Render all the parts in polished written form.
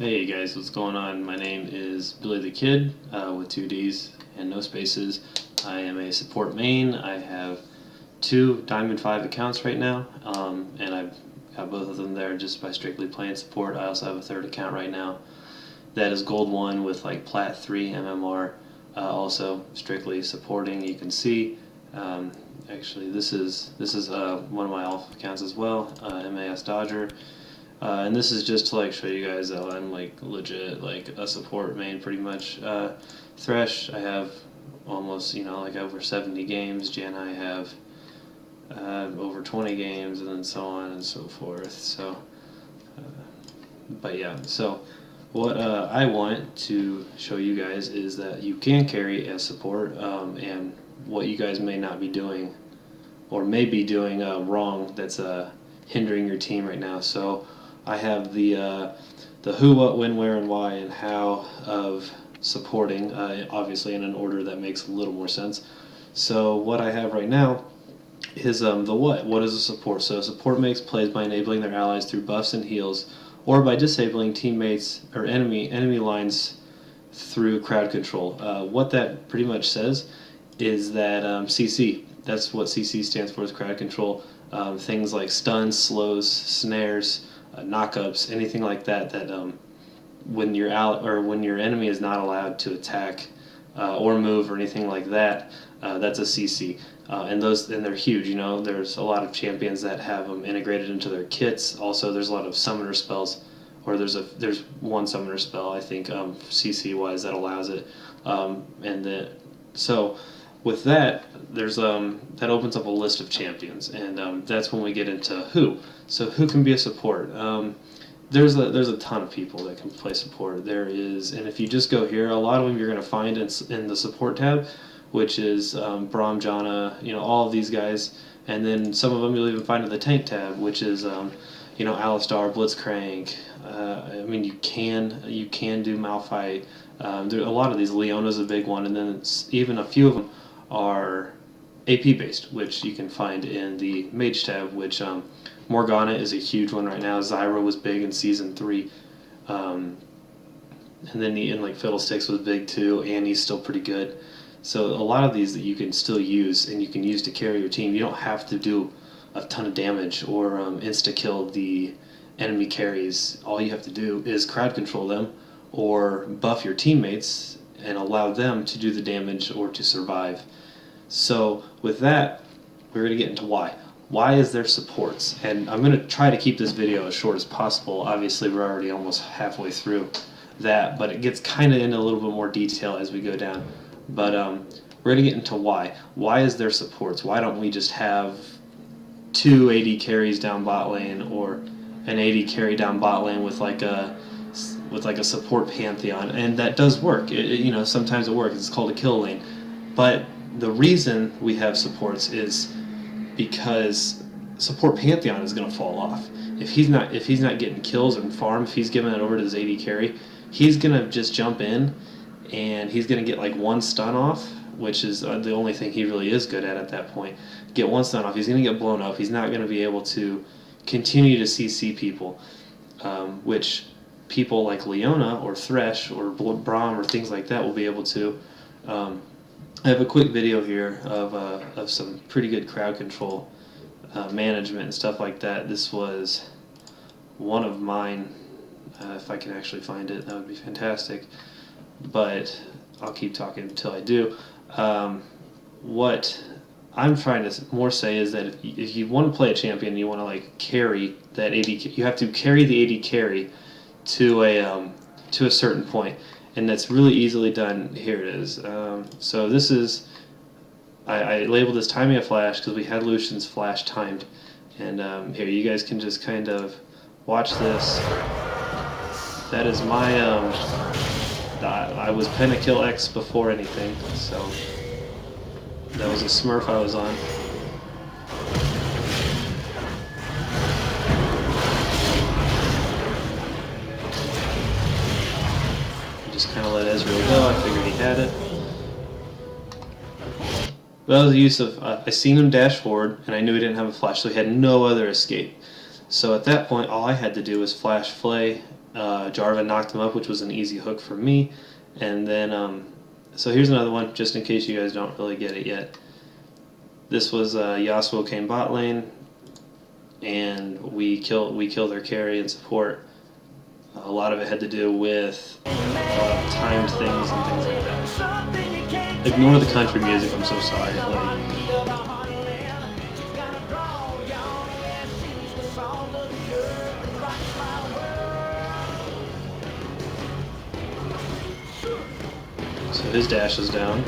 Hey guys, what's going on? My name is Billy the Kid with two D's and no spaces. I am a support main. I have two Diamond 5 accounts right now, and I've got both of them there just by strictly playing support. I also have a third account right now that is Gold 1 with like Plat 3 MMR, also strictly supporting. You can see, actually this is one of my Alpha accounts as well, MAS Dodger. And this is just to like show you guys that I'm like legit like a support main pretty much. Thresh, I have almost like over 70 games. Jan, I have over 20 games, and then so on and so forth. So, but yeah, so what I want to show you guys is that you can carry as support, and what you guys may not be doing or may be doing wrong that's hindering your team right now. So I have the who, what, when, where, and why, and how of supporting, obviously in an order that makes a little more sense. So what I have right now is the what. What is a support? So support makes plays by enabling their allies through buffs and heals, or by disabling teammates or enemy lines through crowd control. What that pretty much says is that CC. That's what CC stands for, is crowd control. Things like stuns, slows, snares, knockups, anything like that. That when your when your enemy is not allowed to attack or move or anything like that, that's a CC. And they're huge. There's a lot of champions that have them integrated into their kits. Also, there's a lot of summoner spells, or there's one summoner spell I think CC wise that allows it. So with that, there's that opens up a list of champions, and that's when we get into who. So who can be a support? There's a ton of people that can play support. There is, and if you just go here, a lot of them you're going to find in the support tab, which is Braum, Janna, all of these guys, and then some of them you'll even find in the tank tab, which is Alistar, Blitzcrank. I mean, you can do Malphite. There a lot of these. Leona's a big one, and then even a few of them are AP based, which you can find in the Mage tab, which Morgana is a huge one right now. Zyra was big in Season 3. And then like Fiddlesticks was big too. Annie's still pretty good. So a lot of these that you can still use, and you can use to carry your team. You don't have to do a ton of damage or insta-kill the enemy carries. All you have to do is crowd control them or buff your teammates and allow them to do the damage or to survive. So with that, we're going to get into why. Why is there supports? And I'm going to try to keep this video as short as possible. Obviously, we're already almost halfway through that, but it gets kind of into a little bit more detail as we go down. But we're going to get into why. Why is there supports? Why don't we just have two AD carries down bot lane, or an AD carry down bot lane with like a support pantheon? And that does work. Sometimes it works. It's called a kill lane. But the reason we have supports is because support pantheon is going to fall off. If he's not getting kills and farm, if he's giving it over to his AD carry, he's going to just jump in and he's going to get like one stun off, which is the only thing he really is good at that point. Get one stun off, he's going to get blown up. He's not going to be able to continue to CC people, which people like Leona or Thresh or Braum or things like that will be able to. I have a quick video here of some pretty good crowd control management and stuff like that. This was one of mine. If I can actually find it, that would be fantastic. But I'll keep talking until I do. What I'm trying to more say is that if you want to play a champion and you want to like carry that AD, you have to carry the AD carry to a certain point. And that's really easily done. Here it is. So this is, I labeled this timing a flash because we had Lucian's flash timed. And here, you guys can just kind of watch this. That is my, I was Pentakill X before anything, so that was a Smurf I was on. Just kind of let Ezreal go. I figured he had it. But that was the use of, I seen him dash forward, and I knew he didn't have a flash, so he had no other escape. So at that point, all I had to do was flash Flay Jarvan knocked him up, which was an easy hook for me. And then, so here's another one, just in case you guys don't really get it yet. This was Yasuo came bot lane, and we killed their carry and support. A lot of it had to do with timed things and things like that. Ignore the country music, I'm so sorry. So his dash is down.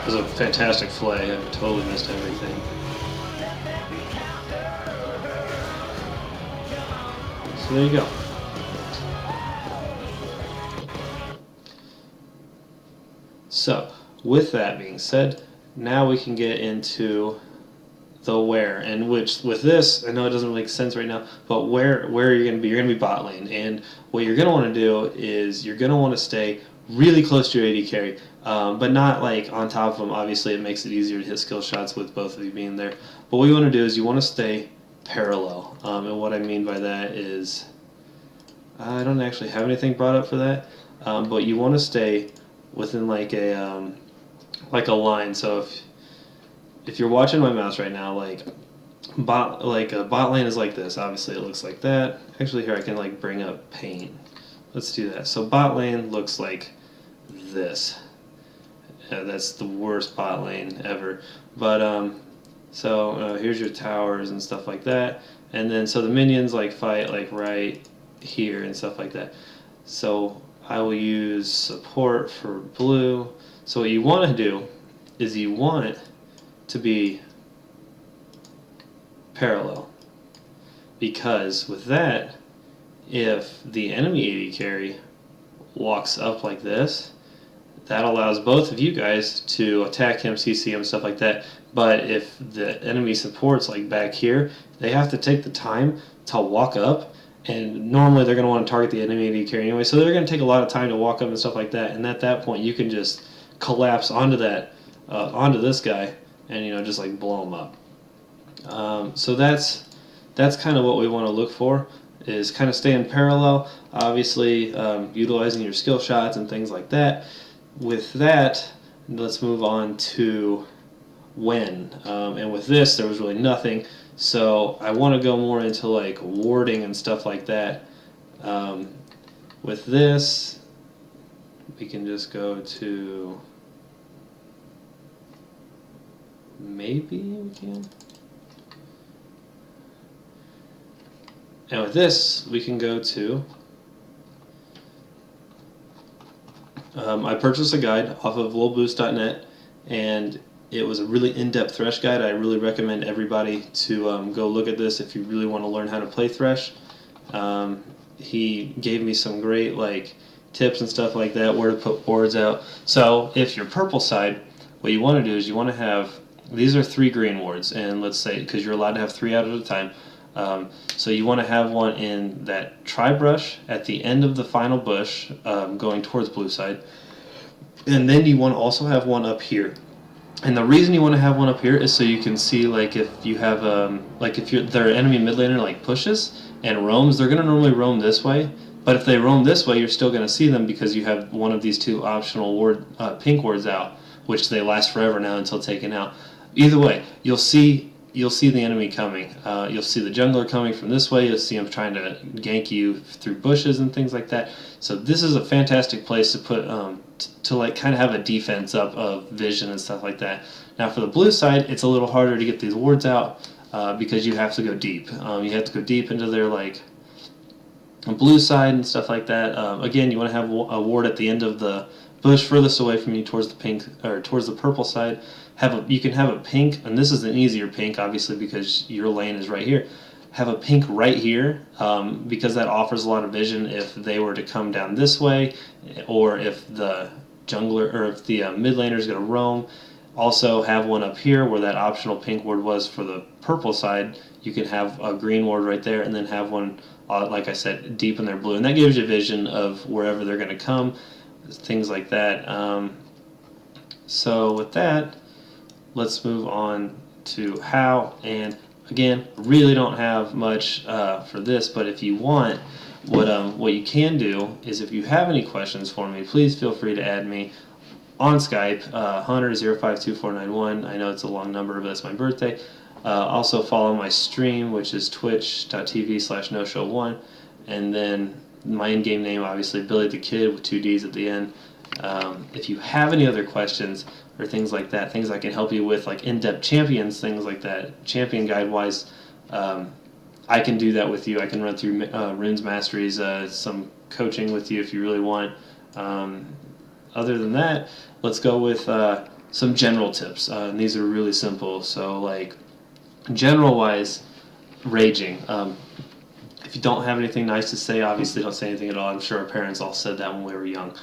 It was a fantastic play. I totally missed everything. So there you go. So, with that being said, now we can get into the where, and which with this, I know it doesn't make sense right now, but where are you going to be? You're going to be bot lane, and what you're going to want to do is you're going to want to stay really close to your AD carry, but not like on top of them. Obviously, it makes it easier to hit skill shots with both of you being there. But what you want to do is you want to stay parallel, and what I mean by that is I don't actually have anything brought up for that, but you want to stay within like a line. So if you're watching my mouse right now, a bot lane is like this. Obviously, it looks like that. Actually, here I can like bring up paint. Let's do that. So bot lane looks like this. That's the worst bot lane ever. But so here's your towers and stuff like that, and then so the minions like fight like right here and stuff like that. So I will use support for blue. So what you want to do is you want it to be parallel, because with that, if the enemy AD carry walks up like this, that allows both of you guys to attack him, CC him, stuff like that. But if the enemy support's like back here, they have to take the time to walk up, and normally they're going to want to target the enemy AD carry anyway, so they're going to take a lot of time to walk up and stuff like that. And at that point, you can just collapse onto that, onto this guy, and just like blow him up. So that's kind of what we want to look for, is kind of staying parallel. Obviously, utilizing your skill shots and things like that. With that, let's move on to when. And with this, there was really nothing. So I want to go more into like warding and stuff like that. With this, we can just go to, maybe we can. And with this, we can go to, I purchased a guide off of lulboost.net, and it was a really in-depth Thresh guide. I really recommend everybody to go look at this if you really want to learn how to play Thresh. He gave me some great tips and stuff like that, where to put boards out. So if you're purple side, what you want to do is you want to have, these are 3 green wards, and let's say, because you're allowed to have 3 out at a time, so you want to have one in that tri-brush at the end of the final bush, going towards blue side, and then you want to also have one up here. And the reason you want to have one up here is so you can see, if you have if their enemy mid laner pushes and roams, they're going to normally roam this way. But if they roam this way, you're still going to see them because you have one of these 2 optional pink wards out, which they last forever now until taken out. Either way, you'll see the enemy coming. You'll see the jungler coming from this way. You'll see him trying to gank you through bushes and things like that. So this is a fantastic place to put to kind of have a defense up of vision and stuff like that. Now for the blue side, it's a little harder to get these wards out because you have to go deep. You have to go deep into their blue side and stuff like that. Again, you want to have a ward at the end of the bush furthest away from you towards the pink or towards the purple side. You can have a pink, and this is an easier pink obviously because your lane is right here. Have a pink right here because that offers a lot of vision if they were to come down this way, or if the jungler or if the mid laner is going to roam. Also have one up here where that optional pink ward was for the purple side. You can have a green ward right there, and then have one like I said, deep in their blue, and that gives you vision of wherever they're going to come, things like that. So with that, let's move on to how. And again, really don't have much for this, but if you want, what you can do is if you have any questions for me, please feel free to add me on Skype, Hunter052491. I know it's a long number, but that's my birthday. Also follow my stream, which is twitch.tv/noshow1. And then my in-game name, obviously, Billy the Kid with 2 Ds at the end. If you have any other questions or things like that, things I can help you with, like in-depth champions, things like that, champion guide-wise, I can do that with you. I can run through Runes Masteries, some coaching with you if you really want. Other than that, let's go with some general tips. And these are really simple. So, like, general-wise, raging. If you don't have anything nice to say, obviously don't say anything at all. I'm sure our parents all said that when we were young.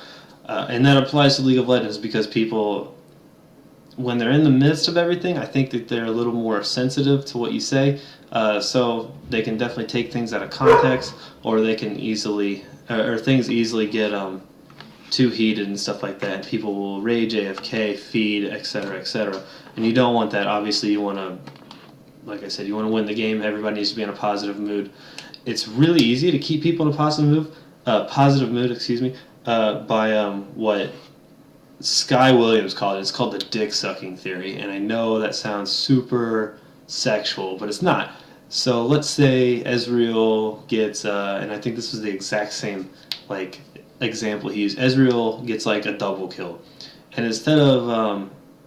And that applies to League of Legends because people, when they're in the midst of everything, I think that they're a little more sensitive to what you say. So they can definitely take things out of context, or they can easily, or things easily get too heated and stuff like that. People will rage, AFK, feed, etc., etc. And you don't want that. Obviously, you want to, like I said, you want to win the game. Everybody needs to be in a positive mood. It's really easy to keep people in a positive mood, by what Sky Williams called it. It's called the dick sucking theory, and I know that sounds super sexual, but it's not. So let's say Ezreal gets, and I think this was the exact same like example he used. Ezreal gets like a double kill, and instead of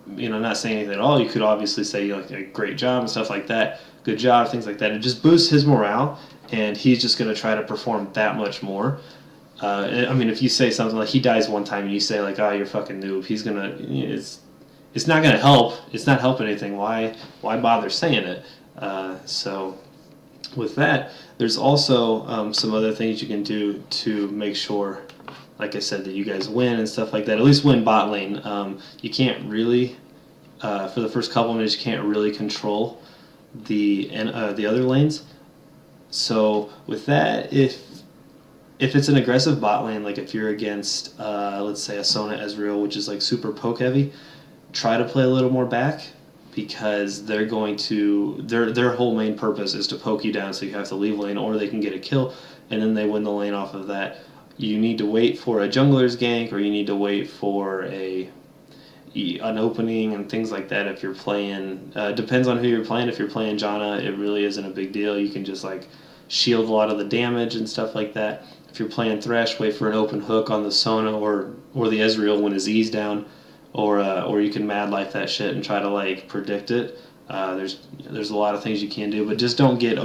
not saying anything at all, you could obviously say like a great job and stuff like that, good job, things like that. It just boosts his morale, and he's just going to try to perform that much more. I mean, if you say something like he dies one time and you say like, "Oh, you're fucking noob," he's gonna, it's not gonna help. It's not helping anything. Why bother saying it? So with that, there's also some other things you can do to make sure, like I said, that you guys win and stuff like that. At least win bot lane. You can't really, for the first couple minutes, you can't really control the other lanes. So with that, if it's an aggressive bot lane, like if you're against, let's say, a Sona Ezreal, which is like super poke heavy, try to play a little more back, because they're going to, their whole main purpose is to poke you down so you have to leave lane, or they can get a kill, and then they win the lane off of that. You need to wait for a jungler's gank, or you need to wait for an opening and things like that. If you're playing, depends on who you're playing. If you're playing Janna, it really isn't a big deal. You can just like shield a lot of the damage and stuff like that. If you're playing Thresh, wait for an open hook on the Sona or the Ezreal when his E's down, or you can Mad Life that shit and try to like predict it. There's a lot of things you can do, but just don't get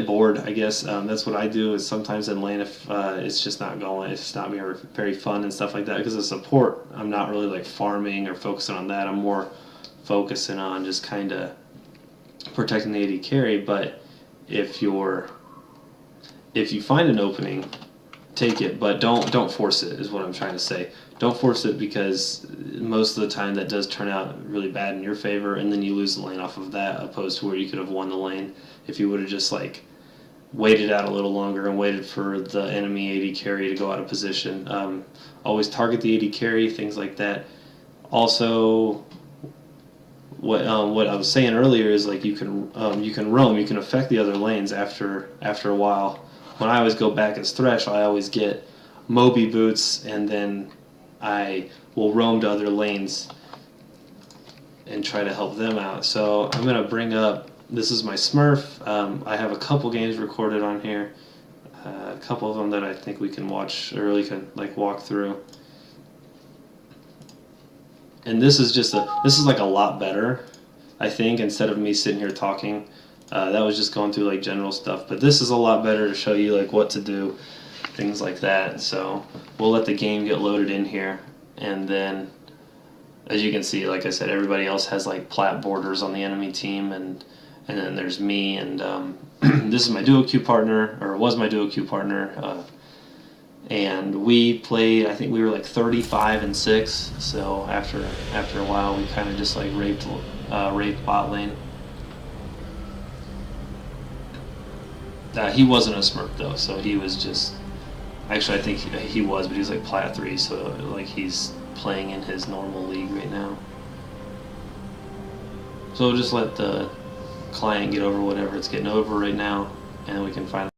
bored, I guess. That's what I do, is sometimes in lane, if it's just not going, it's not very fun and stuff like that, because as support, I'm not really like farming or focusing on that. I'm more focusing on just kind of protecting the AD carry. But if you find an opening, take it, but don't force it, is what I'm trying to say. Don't force it, because most of the time that does turn out really bad in your favor, and then you lose the lane off of that, opposed to where you could have won the lane if you would have just like waited out a little longer and waited for the enemy AD carry to go out of position. Always target the AD carry, things like that. Also, what I was saying earlier is like you can roam, you can affect the other lanes after a while. When I always go back as Thresh, I always get Moby boots, and then I will roam to other lanes and try to help them out. So I'm going to bring up, this is my Smurf. I have a couple games recorded on here, a couple of them that I think we can watch, or we can like walk through. And this is like a lot better, I think, instead of me sitting here talking. That was just going through like general stuff, but this is a lot better to show you like what to do, things like that. So we'll let the game get loaded in here, and then as you can see, like I said, everybody else has like plat borders on the enemy team, and then there's me, and this is my duo queue partner, or was my duo queue partner, and we played, I think we were like 35-6, so after a while we kind of just like raped bot lane. He wasn't a Smurf though, so he was just, actually I think he was, but he was like Plat 3, so like he's playing in his normal league right now. So we'll just let the client get over whatever it's getting over right now, and we can finally